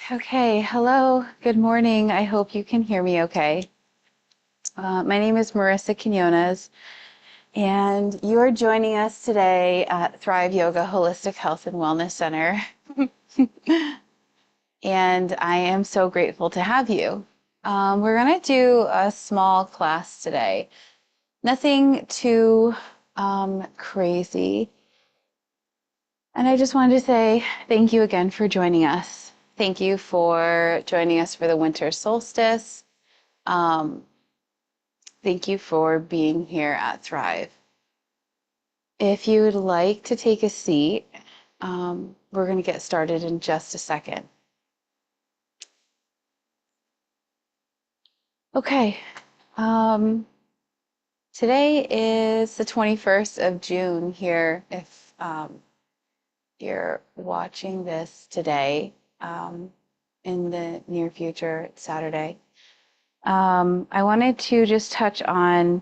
Okay, hello, good morning. I hope you can hear me okay. My name is Marissa Quinones, and you are joining us today at Thrive Yoga Holistic Health and Wellness Center. And I am so grateful to have you. We're going to do a small class today. Nothing too crazy. And I just wanted to say thank you again for joining us. Thank you for joining us for the winter solstice. Thank you for being here at Thrive. If you would like to take a seat, we're going to get started in just a second. Okay. Today is the 21st of June here, if you're watching this today. In the near future, it's Saturday. I wanted to just touch on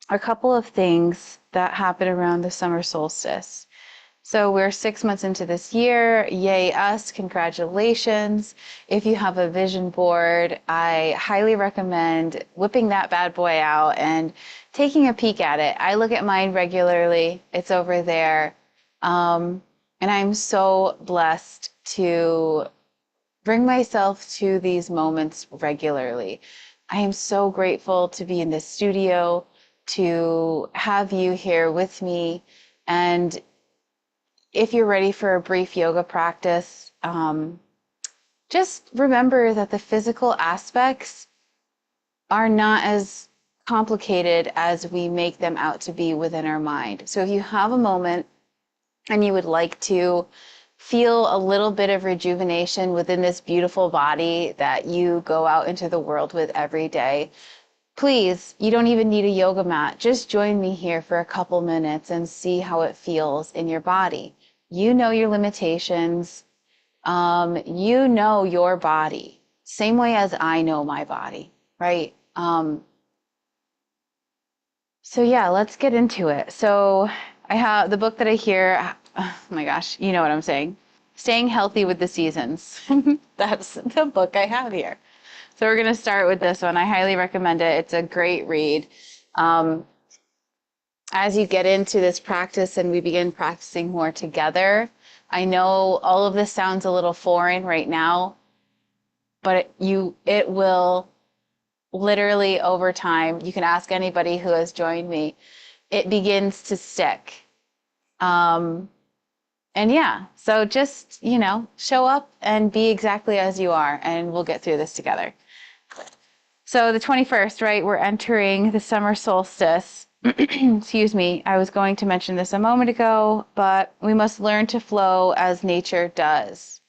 a couple of things that happen around the summer solstice. So we're 6 months into this year. Yay us, congratulations. If you have a vision board, I highly recommend whipping that bad boy out and taking a peek at it. I look at mine regularly. It's over there. And I'm so blessed to bring myself to these moments regularly. I am so grateful to be in this studio, to have you here with me. And if you're ready for a brief yoga practice, just remember that the physical aspects are not as complicated as we make them out to be within our mind. So if you have a moment and you would like to feel a little bit of rejuvenation within this beautiful body that you go out into the world with every day, please, you don't even need a yoga mat. Just join me here for a couple minutes and see how it feels in your body. You know your limitations. You know your body, same way as I know my body, right? So yeah, let's get into it. So I have the book that I hear, oh my gosh, you know what I'm saying. Staying Healthy with the Seasons. That's the book I have here. So we're going to start with this one. I highly recommend it. It's a great read. As you get into this practice and we begin practicing more together, I know all of this sounds a little foreign right now, but it will literally over time, you can ask anybody who has joined me, it begins to stick. And yeah, so just, show up and be exactly as you are, and we'll get through this together. So the 21st, right, we're entering the summer solstice. Excuse me, I was going to mention this a moment ago, but we must learn to flow as nature does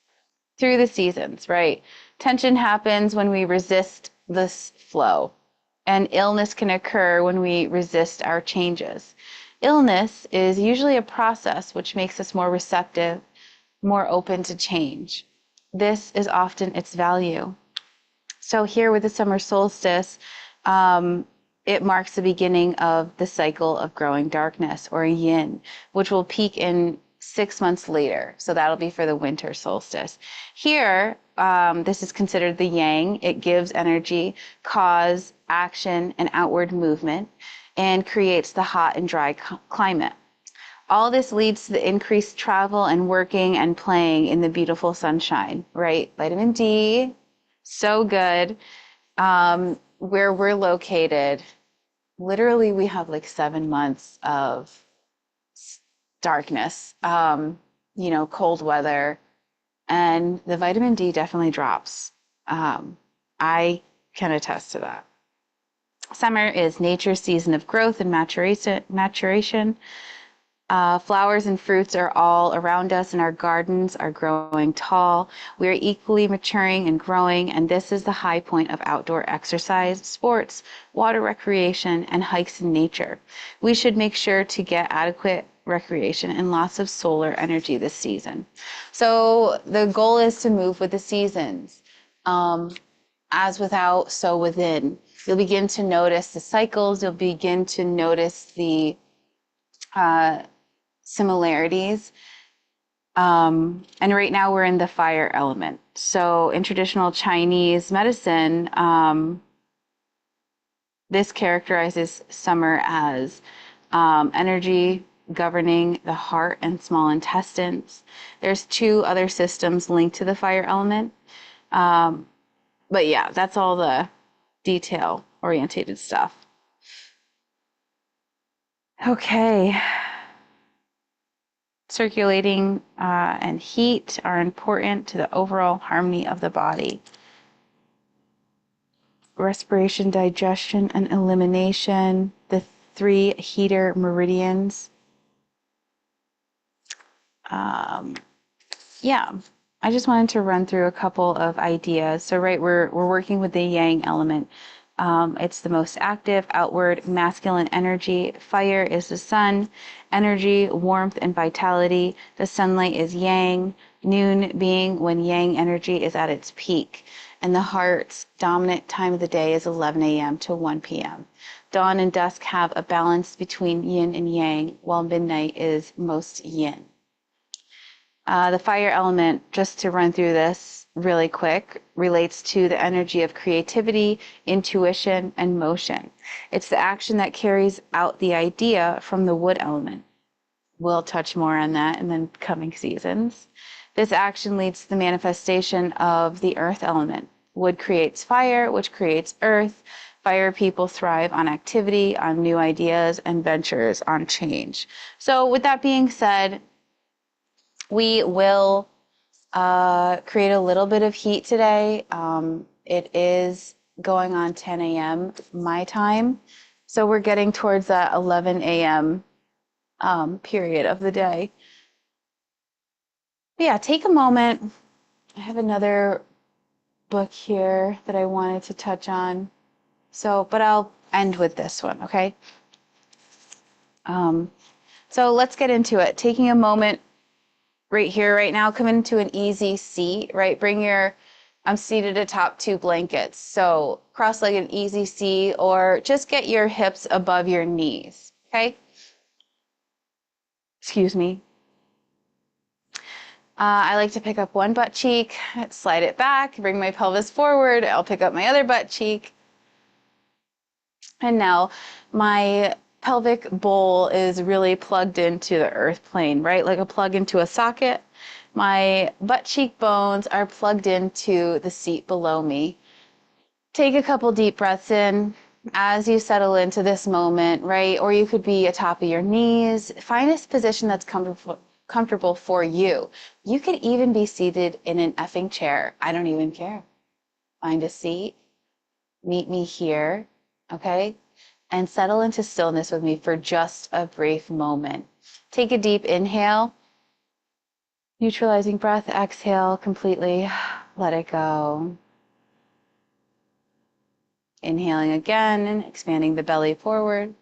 through the seasons, right? Tension happens when we resist this flow, and illness can occur when we resist our changes. Illness is usually a process which makes us more receptive, more open to change. This is often its value. So here with the summer solstice, it marks the beginning of the cycle of growing darkness, or yin, which will peak in 6 months later. So that'll be for the winter solstice. Here, this is considered the yang. It gives energy, cause, action, and outward movement, and creates the hot and dry climate. All this leads to the increased travel and working and playing in the beautiful sunshine, right? Vitamin D, so good. Where we're located, literally we have like 7 months of darkness, cold weather, and the vitamin D definitely drops. I can attest to that. Summer is nature's season of growth and maturation. Flowers and fruits are all around us, and our gardens are growing tall. We are equally maturing and growing, and this is the high point of outdoor exercise, sports, water recreation, and hikes in nature. We should make sure to get adequate recreation and lots of solar energy this season. So the goal is to move with the seasons. As without, so within. You'll begin to notice the cycles. You'll begin to notice the similarities. And right now we're in the fire element. So in traditional Chinese medicine, this characterizes summer as energy governing the heart and small intestines. There's two other systems linked to the fire element. But yeah, that's all the detail orientated stuff. Okay. Circulating and heat are important to the overall harmony of the body. Respiration, digestion, and elimination, the three heater meridians. Yeah, I just wanted to run through a couple of ideas. So, right, we're working with the yang element. It's the most active, outward, masculine energy. Fire is the sun, energy, warmth, and vitality. The sunlight is yang, noon being when yang energy is at its peak. And the heart's dominant time of the day is 11 a.m. to 1 p.m. Dawn and dusk have a balance between yin and yang, while midnight is most yin. The fire element, just to run through this really quick, relates to the energy of creativity, intuition, and motion. It's the action that carries out the idea from the wood element. We'll touch more on that in the coming seasons. This action leads to the manifestation of the earth element. Wood creates fire, which creates earth. Fire people thrive on activity, on new ideas, and ventures on change. So with that being said, we will create a little bit of heat today. It is going on 10 a.m. my time. So we're getting towards that 11 a.m. Period of the day. But yeah, take a moment. I have another book here that I wanted to touch on. So, but I'll end with this one, okay? So let's get into it. Taking a moment right here, right now, come into an easy seat, right? I'm seated atop two blankets. So cross-legged easy seat, or just get your hips above your knees, okay? Excuse me. I like to pick up one butt cheek, slide it back, bring my pelvis forward. I'll pick up my other butt cheek. And now my pelvic bowl is really plugged into the earth plane, right? Like a plug into a socket. My butt cheek bones are plugged into the seat below me. Take a couple deep breaths in as you settle into this moment, right? Or you could be atop of your knees. Find a position that's comfortable for you. You could even be seated in an effing chair. I don't even care. Find a seat. Meet me here, okay? And settle into stillness with me for just a brief moment. Take a deep inhale. Neutralizing breath, exhale completely. Let it go. Inhaling again and expanding the belly forward.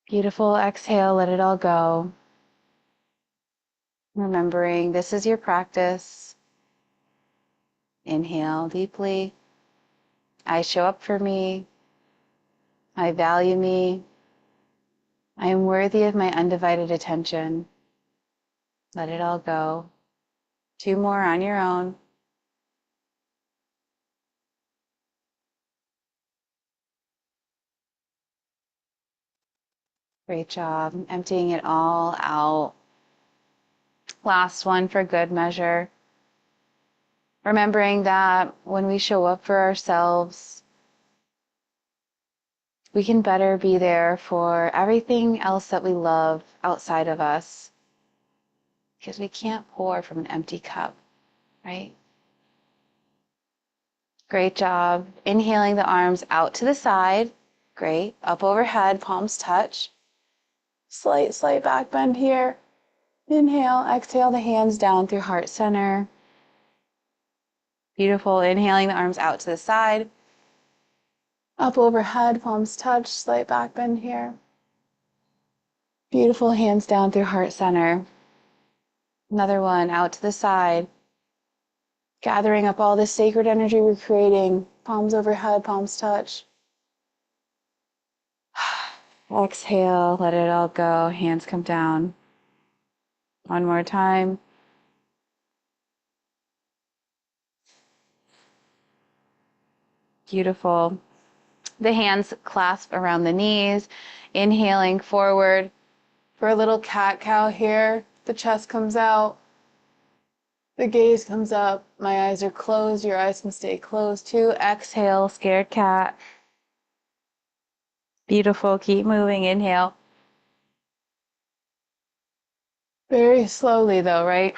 Beautiful. Exhale, let it all go. Remembering this is your practice. Inhale deeply. I show up for me. I value me. I am worthy of my undivided attention. Let it all go. Two more on your own. Great job. Emptying it all out. Last one for good measure. Remembering that when we show up for ourselves, we can better be there for everything else that we love outside of us, because we can't pour from an empty cup, right? Great job. Inhaling the arms out to the side. Great. Up overhead, palms touch. Slight back bend here. Inhale, exhale the hands down through heart center. Beautiful. Inhaling the arms out to the side. Up overhead, palms touch, slight back bend here. Beautiful. Hands down through heart center. Another one out to the side. Gathering up all this sacred energy we're creating. Palms overhead, palms touch. Exhale, let it all go. Hands come down. One more time. Beautiful. The hands clasp around the knees. Inhaling forward for a little cat-cow here. The chest comes out. The gaze comes up. My eyes are closed. Your eyes can stay closed too. Exhale, scared cat. Beautiful. Keep moving. Inhale. Very slowly though, right?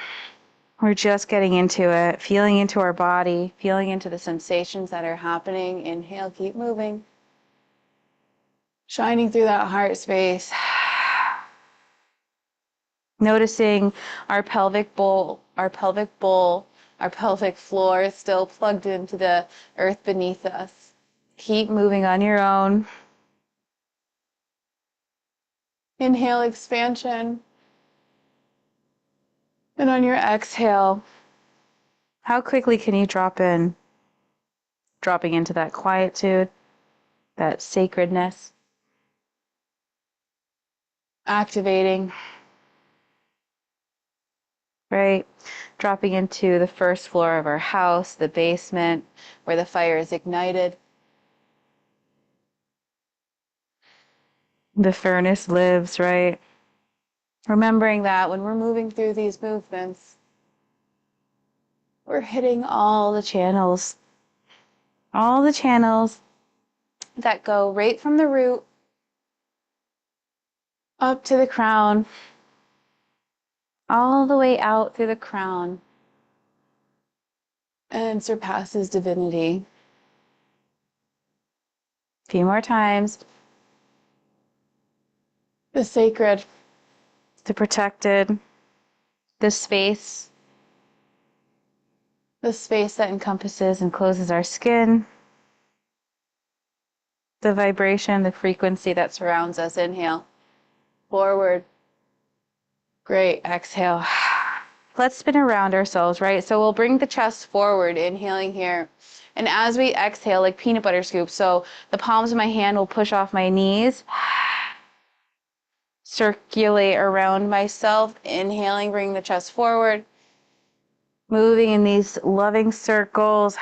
We're just getting into it, feeling into our body, feeling into the sensations that are happening. Inhale, keep moving. Shining through that heart space. Noticing our pelvic bowl, our pelvic floor is still plugged into the earth beneath us. Keep moving on your own. Inhale, expansion. And on your exhale, how quickly can you drop in? Dropping into that quietude, that sacredness. Activating. Right? Dropping into the first floor of our house, the basement, where the fire is ignited. The furnace lives, right? Remembering that when we're moving through these movements, we're hitting all the channels that go right from the root up to the crown, all the way out through the crown, and surpasses divinity. A few more times. The sacred, the protected, the space that encompasses and closes our skin, the vibration, the frequency that surrounds us. Inhale, forward. Great, exhale. Let's spin around ourselves, right? So we'll bring the chest forward, inhaling here. And as we exhale, like peanut butter scoop, so the palms of my hand will push off my knees. Circulate around myself, inhaling, bring the chest forward. Moving in these loving circles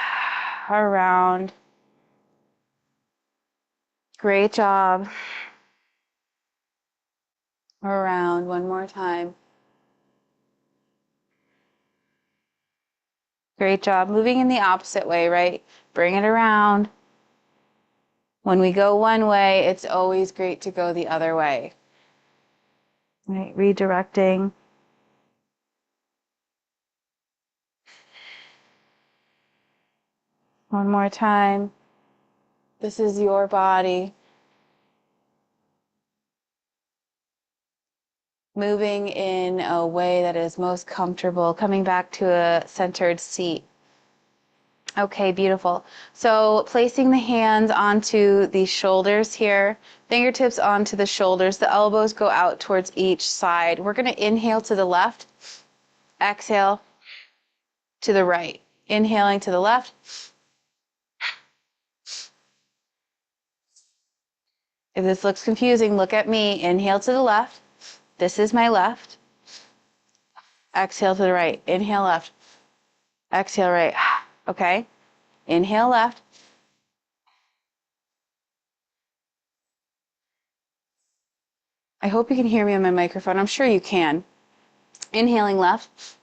around. Great job. Around one more time. Great job. Moving in the opposite way, right? Bring it around. When we go one way, it's always great to go the other way. Right, redirecting. One more time. This is your body. Moving in a way that is most comfortable, coming back to a centered seat. Okay, beautiful. So placing the hands onto the shoulders here, fingertips onto the shoulders, the elbows go out towards each side. We're going to inhale to the left, exhale to the right. Inhaling to the left. If this looks confusing, look at me. Inhale to the left. This is my left. Exhale to the right. Inhale left. Exhale right. Okay. Inhale left. I hope you can hear me on my microphone. I'm sure you can. Inhaling left.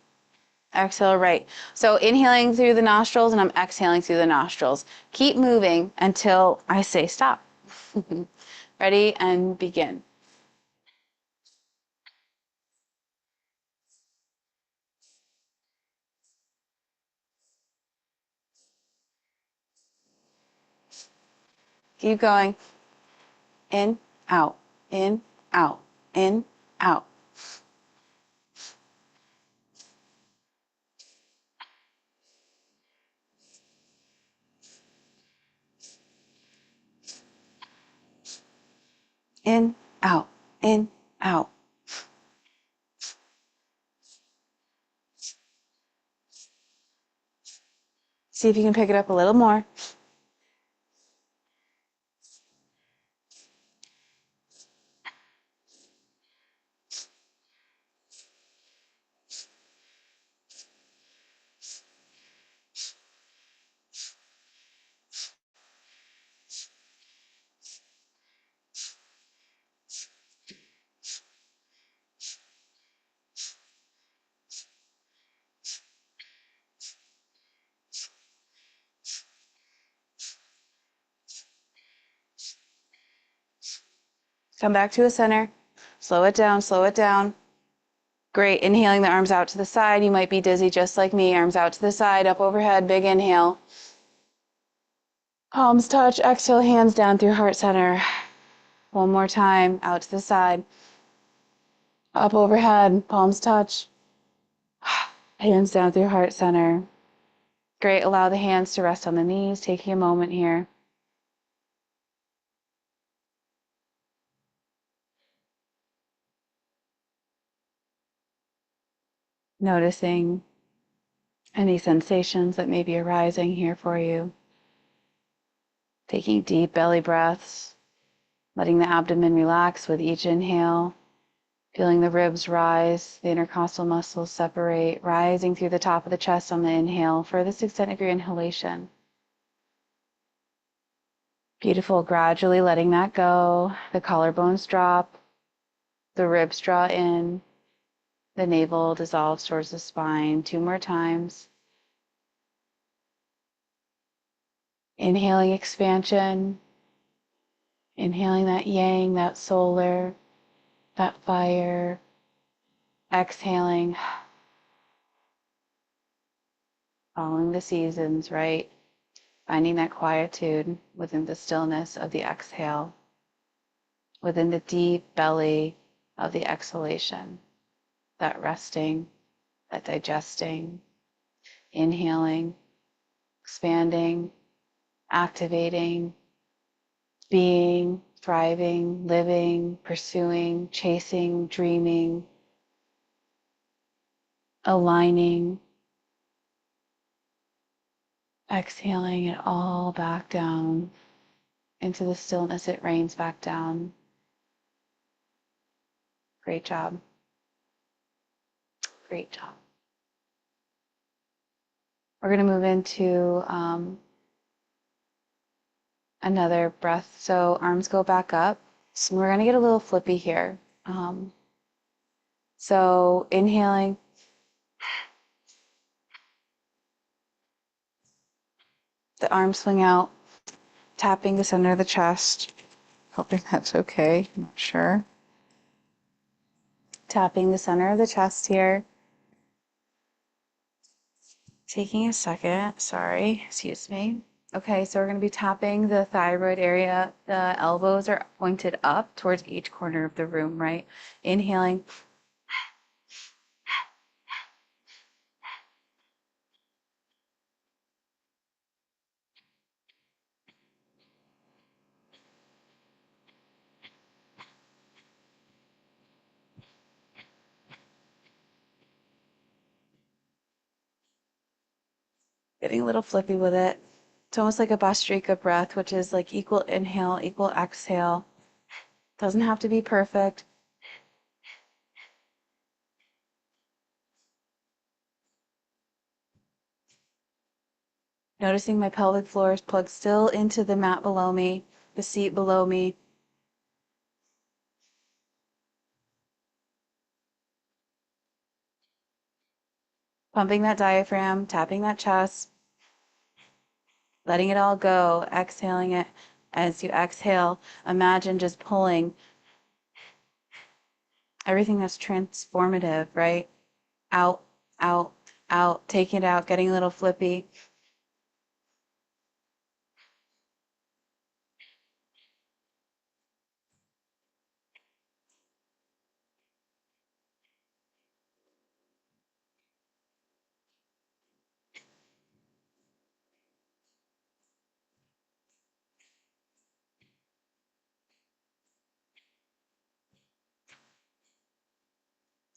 Exhale right. So inhaling through the nostrils and I'm exhaling through the nostrils. Keep moving until I say stop. Ready and begin. Keep going. In, out, in, out, in, out. In, out, in, out. See if you can pick it up a little more. Come back to a center. Slow it down, slow it down. Great. Inhaling the arms out to the side. You might be dizzy just like me. Arms out to the side, up overhead. Big inhale. Palms touch. Exhale, hands down through heart center. One more time. Out to the side. Up overhead. Palms touch. Hands down through heart center. Great. Allow the hands to rest on the knees. Taking a moment here. Noticing any sensations that may be arising here for you. Taking deep belly breaths. Letting the abdomen relax with each inhale. Feeling the ribs rise, the intercostal muscles separate, rising through the top of the chest on the inhale. Furthest extent of your inhalation. Beautiful. Gradually letting that go. The collarbones drop. The ribs draw in. The navel dissolves towards the spine. 2 more times. Inhaling expansion. Inhaling that yang, that solar, that fire. Exhaling. Following the seasons, right? Finding that quietude within the stillness of the exhale, within the deep belly of the exhalation, that resting, that digesting, inhaling, expanding, activating, being, thriving, living, pursuing, chasing, dreaming, aligning, exhaling it all back down into the stillness. It rains back down. Great job. Great job. We're going to move into another breath. So arms go back up. So we're going to get a little flippy here. So inhaling. The arms swing out, tapping the center of the chest. Hoping that's okay. I'm not sure. Tapping the center of the chest here. Taking a second. Sorry. Excuse me. Okay, so we're going to be tapping the thyroid area. The elbows are pointed up towards each corner of the room, right? Inhaling. Getting a little flippy with it. It's almost like a Bhastrika breath, which is like equal inhale, equal exhale. Doesn't have to be perfect. Noticing my pelvic floor is plugged still into the mat below me, the seat below me. Pumping that diaphragm, tapping that chest, letting it all go, exhaling it. As you exhale, imagine just pulling everything that's transformative, right? Out, out, out, taking it out, getting a little flippy.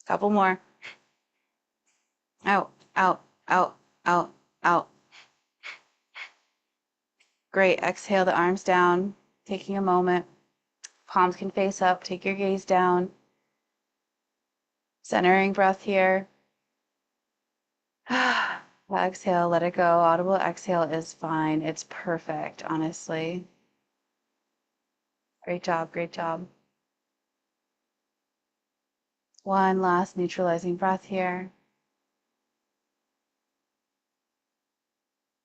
Couple more. Out, out, out, out, out. Great. Exhale the arms down, taking a moment. Palms can face up. Take your gaze down. Centering breath here. Exhale, let it go. Audible exhale is fine. It's perfect, honestly. Great job, great job. One last neutralizing breath here.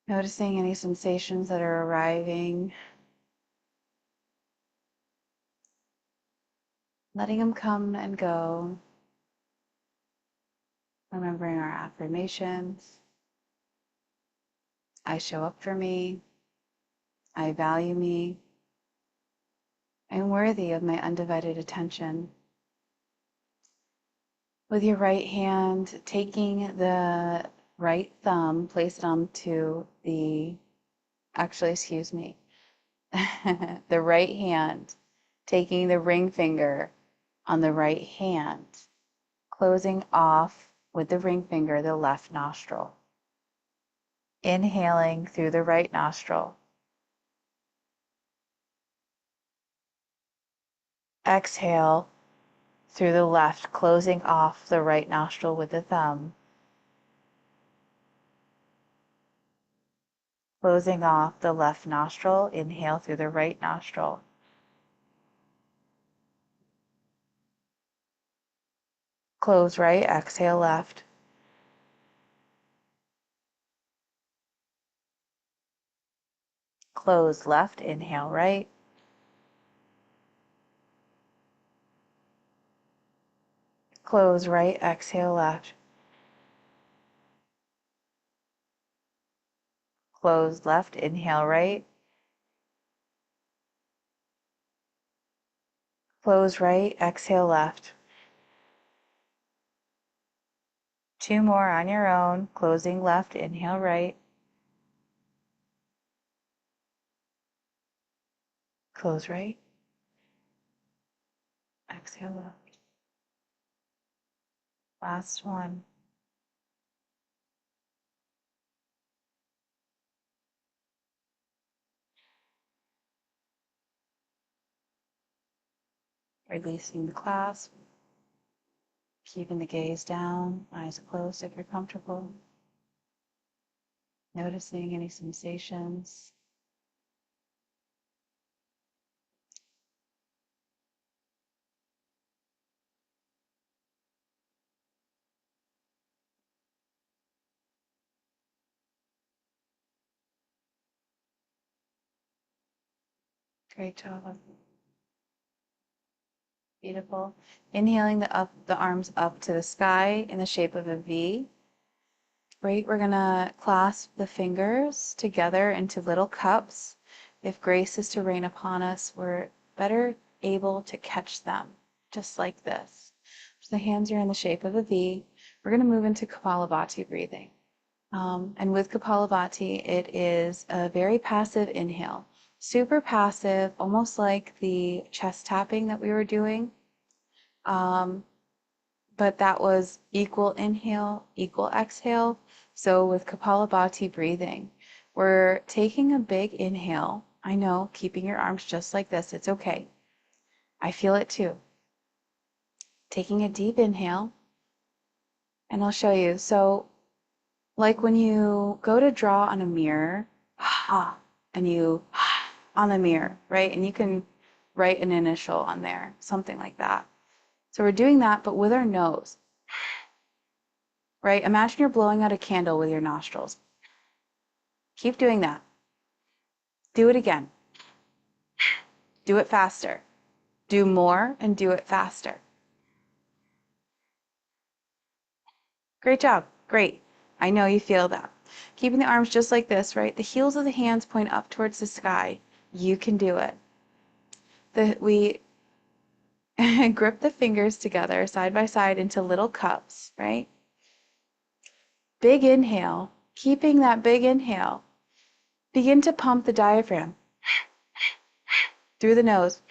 Noticing any sensations that are arriving. letting them come and go, remembering our affirmations. I show up for me. I value me. I'm worthy of my undivided attention. With your right hand, taking the right thumb, place it onto excuse me, the right hand, taking the ring finger on the right hand, closing off with the ring finger the left nostril. Inhaling through the right nostril. Exhale through the left, closing off the right nostril with the thumb. Closing off the left nostril, inhale through the right nostril. Close right, exhale left. Close left, inhale right. Close right, exhale left. Close left, inhale right. Close right, exhale left. Two more on your own. Closing left, inhale right. Close right. Exhale left. Last one. Releasing the clasp. Keeping the gaze down, eyes closed if you're comfortable. Noticing any sensations. Great job. Beautiful. Inhaling the arms up to the sky in the shape of a V. Great. We're gonna clasp the fingers together into little cups. If grace is to rain upon us, we're better able to catch them, just like this. So the hands are in the shape of a V. We're gonna move into Kapalabhati breathing. And with Kapalabhati, it is a very passive inhale. Super passive, almost like the chest tapping that we were doing. But that was equal inhale, equal exhale. So with Kapalabhati breathing, we're taking a big inhale. I know, keeping your arms just like this, it's okay. I feel it too. Taking a deep inhale, and I'll show you. So like when you go to draw on a mirror, and you on the mirror, right? And you can write an initial on there, something like that. So we're doing that, but with our nose, right? Imagine you're blowing out a candle with your nostrils. Keep doing that. Do it again. Do it faster. Do more and do it faster. Great job. Great. I know you feel that. Keeping the arms just like this, right? The heels of the hands point up towards the sky. You can do it. We grip the fingers together side by side into little cups, right? Big inhale. Keeping that big inhale. Begin to pump the diaphragm through the nose.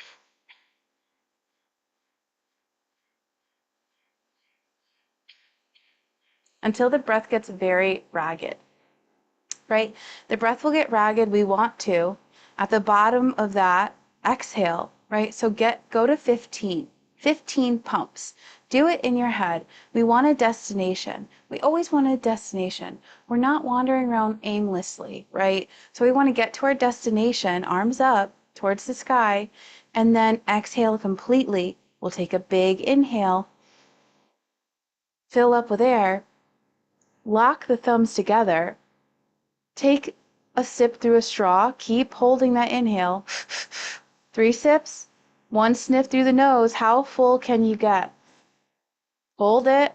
Until the breath gets very ragged, right? The breath will get ragged. We want to. At the bottom of that, exhale, right? So go to 15. 15 pumps. Do it in your head. We want a destination. We always want a destination. We're not wandering around aimlessly, right? So we want to get to our destination, arms up towards the sky, and then exhale completely. We'll take a big inhale, fill up with air, lock the thumbs together, take a sip through a straw, keep holding that inhale. 3 sips, One sniff through the nose. How full can you get? Hold it.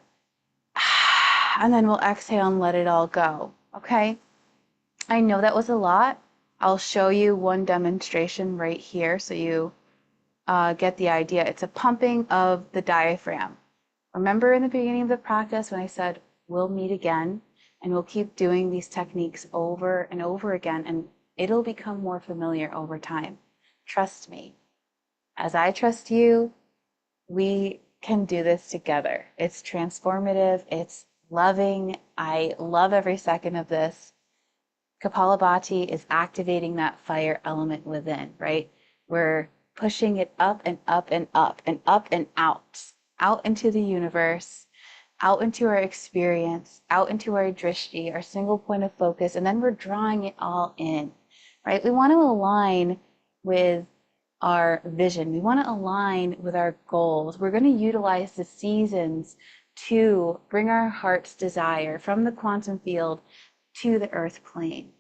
And then we'll exhale and let it all go. Okay? I know that was a lot. I'll show you one demonstration right here so you get the idea. It's a pumping of the diaphragm. Remember in the beginning of the practice when I said we'll meet again and we'll keep doing these techniques over and over again and it'll become more familiar over time. Trust me. As I trust you, we can do this together. It's transformative. It's loving. I love every second of this. Kapalabhati is activating that fire element within, right? We're pushing it up and up and up and up and out into the universe, out into our experience, out into our drishti, our single point of focus, and then we're drawing it all in, right? We want to align with our vision. We want to align with our goals. We're going to utilize the seasons to bring our heart's desire from the quantum field to the earth plane.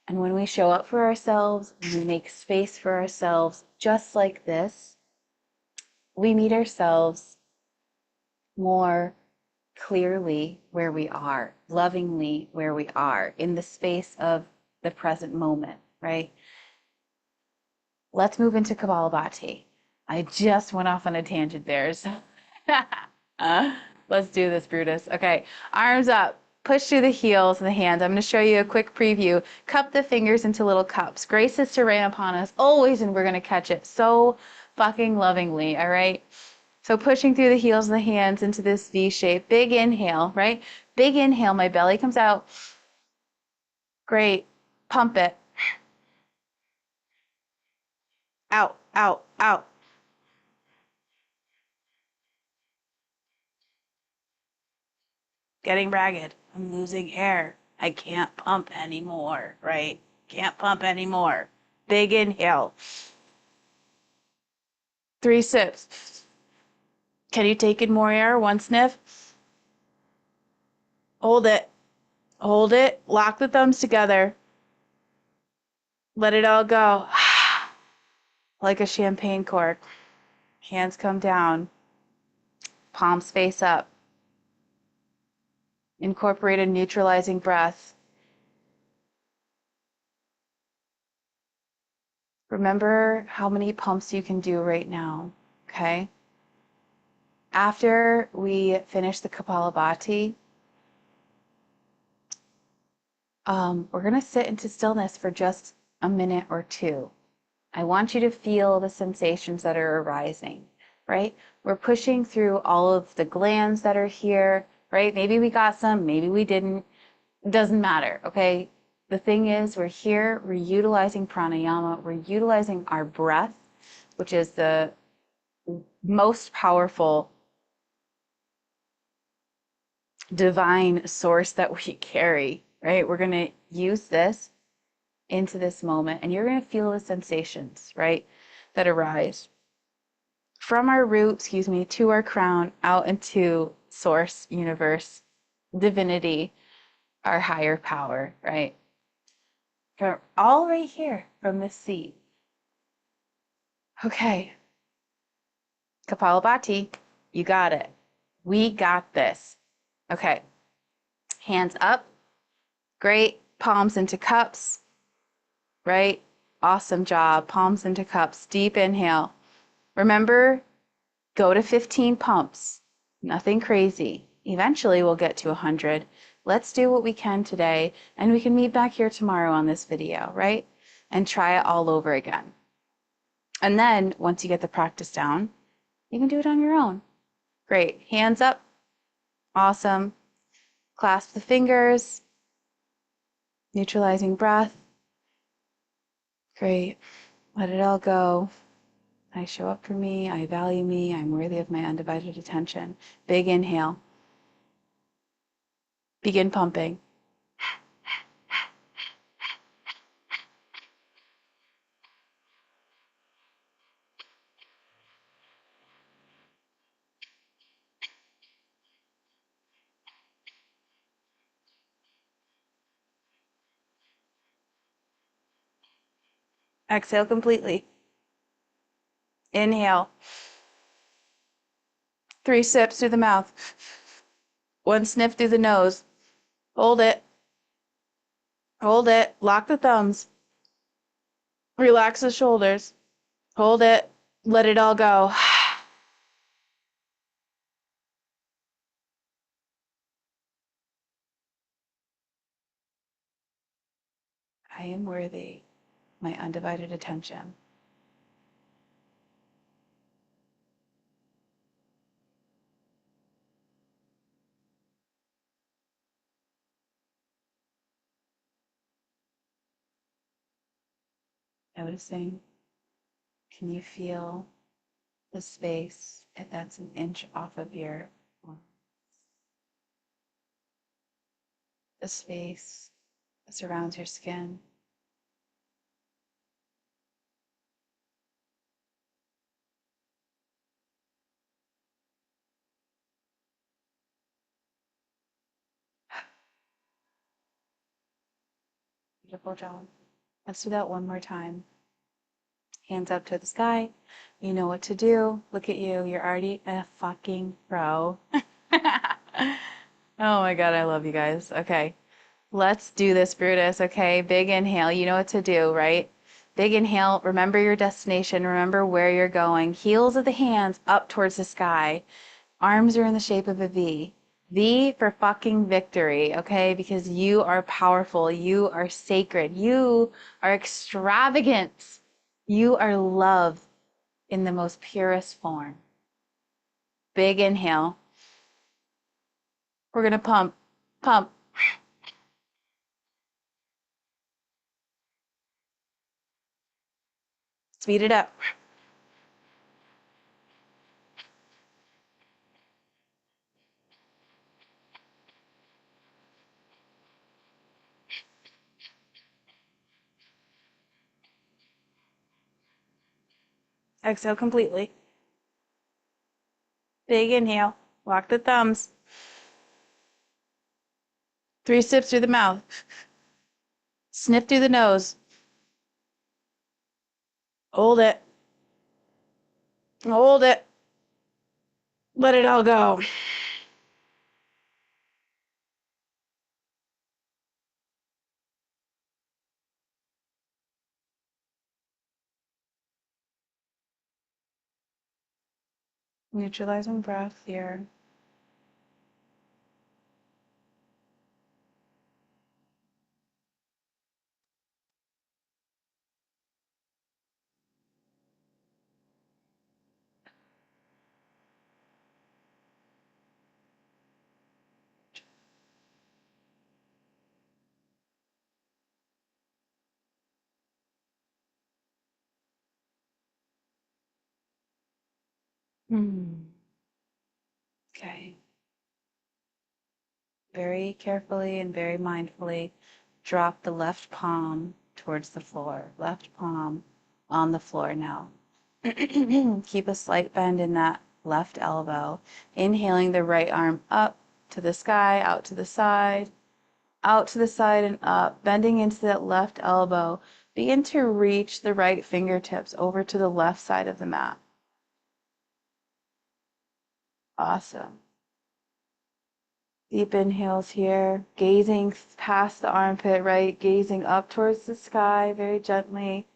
And when we show up for ourselves, when we make space for ourselves, just like this, we meet ourselves more clearly where we are, lovingly where we are, in the space of the present moment, right? Let's move into Kapalabhati. I just went off on a tangent there. So let's do this, Brutus. Okay, arms up. Push through the heels and the hands. I'm going to show you a quick preview. Cup the fingers into little cups. Grace is to rain upon us always, and we're going to catch it so fucking lovingly, all right? So pushing through the heels and the hands into this V shape. Big inhale, right? Big inhale. My belly comes out. Great. Pump it. Out, out, out. Getting ragged. I'm losing air. I can't pump anymore, right? Can't pump anymore. Big inhale. 3 sips. Can you take in more air? 1 sniff. Hold it. Hold it. Lock the thumbs together. Let it all go. Like a champagne cork. Hands come down. Palms face up. Incorporate a neutralizing breath. Remember how many pumps you can do right now, okay? After we finish the Kapalabhati, we're going to sit into stillness for just a minute or two. I want you to feel the sensations that are arising, right? We're pushing through all of the glands that are here, right? Maybe we got some, maybe we didn't. It doesn't matter, okay? The thing is, we're here, we're utilizing pranayama, we're utilizing our breath, which is the most powerful divine source that we carry, right? We're going to use this into this moment, and you're going to feel the sensations, right, that arise from our root, to our crown, out into source, universe, divinity, our higher power, right? All right here from this seat. Okay, Kapalabhati, you got it. We got this. Okay, hands up. Great. Palms into cups, right? Awesome job. Palms into cups. Deep inhale. Remember, go to 15 pumps. Nothing crazy. Eventually, we'll get to 100. Let's do what we can today, and we can meet back here tomorrow on this video, right? And try it all over again. And then, once you get the practice down, you can do it on your own. Great. Hands up. Awesome. Clasp the fingers. Neutralizing breath. Great. Let it all go. I show up for me. I value me. I'm worthy of my undivided attention. Big inhale. Begin pumping. Exhale completely. Inhale. 3 sips through the mouth. 1 sniff through the nose. Hold it. Hold it. Lock the thumbs. Relax the shoulders. Hold it. Let it all go. I am worthy my undivided attention. Noticing, can you feel the space if that's an inch off of your arm? The space that surrounds your skin. Beautiful job. Let's do that one more time. Hands up to the sky. You know what to do. Look at you. You're already a fucking pro. Oh my God, I love you guys. Okay, let's do this, Brutus. Okay, big inhale. You know what to do, right? Big inhale. Remember your destination. Remember where you're going. Heels of the hands up towards the sky. Arms are in the shape of a V. V for fucking victory, okay? Because you are powerful. You are sacred. You are extravagant. You are love in the most purest form. Big inhale. We're going to pump, pump. Speed it up. Exhale completely. Big inhale. Lock the thumbs. 3 sips through the mouth. Sniff through the nose. Hold it. Hold it. Let it all go. Neutralizing breath here. Okay. Very carefully and very mindfully drop the left palm towards the floor. Left palm on the floor now. Keep a slight bend in that left elbow. Inhaling the right arm up to the sky, out to the side, out to the side and up, bending into that left elbow. Begin to reach the right fingertips over to the left side of the mat. Awesome. Deep inhales here, gazing past the armpit, right? Gazing up towards the sky very gently,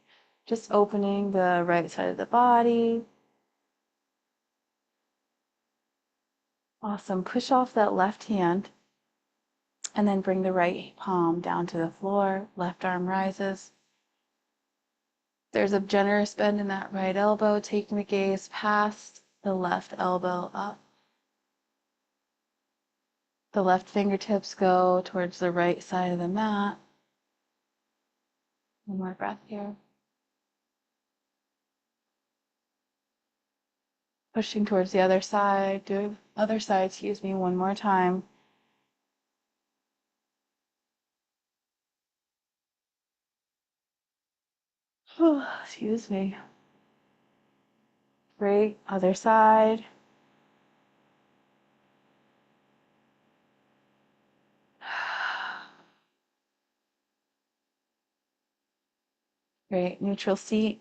just opening the right side of the body. Awesome. Push off that left hand and then bring the right palm down to the floor. Left arm rises. There's a generous bend in that right elbow, taking the gaze past the left elbow up. The left fingertips go towards the right side of the mat. One more breath here. Pushing towards the other side, do other side, excuse me, one more time. Excuse me. Great, other side. Great, neutral seat.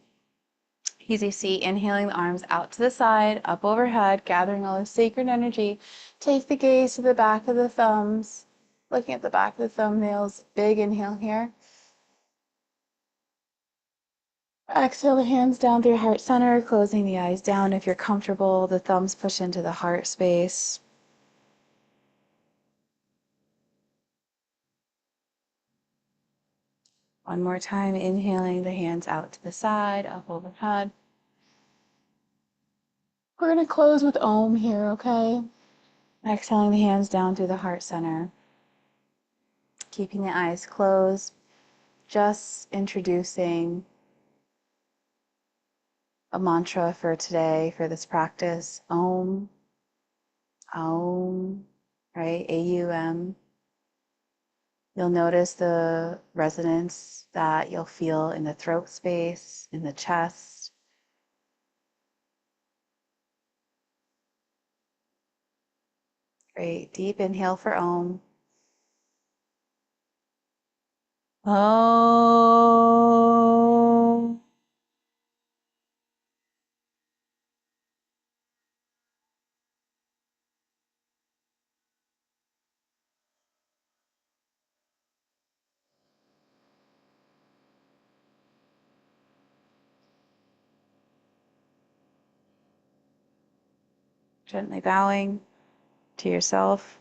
Easy seat, inhaling the arms out to the side, up overhead, gathering all the sacred energy. Take the gaze to the back of the thumbs, looking at the back of the thumbnails. Big inhale here. Exhale the hands down through your heart center, closing the eyes down if you're comfortable. The thumbs push into the heart space. One more time, inhaling the hands out to the side, up overhead. We're going to close with Om here, okay? Exhaling the hands down through the heart center. Keeping the eyes closed, just introducing a mantra for today, for this practice. Om, Om, right? A-U-M. You'll notice the resonance that you'll feel in the throat space, in the chest. Great. Deep inhale for Om. Om. Gently bowing to yourself.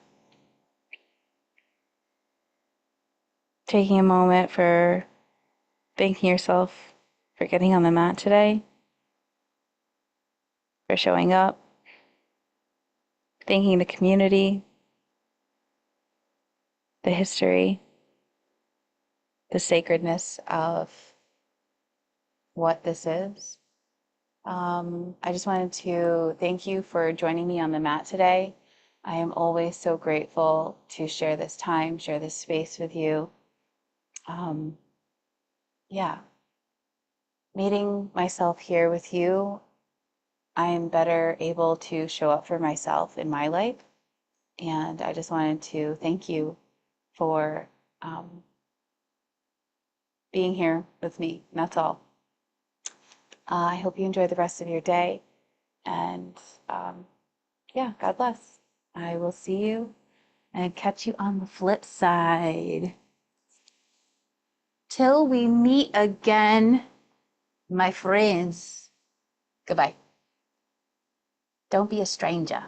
Taking a moment for thanking yourself for getting on the mat today, for showing up, thanking the community, the history, the sacredness of what this is. I just wanted to thank you for joining me on the mat today. I am always so grateful to share this time, share this space with you. Yeah, meeting myself here with you, I am better able to show up for myself in my life. And I just wanted to thank you for being here with me. And that's all. I hope you enjoy the rest of your day. And yeah, God bless. I will see you and catch you on the flip side. Till we meet again, my friends. Goodbye. Don't be a stranger.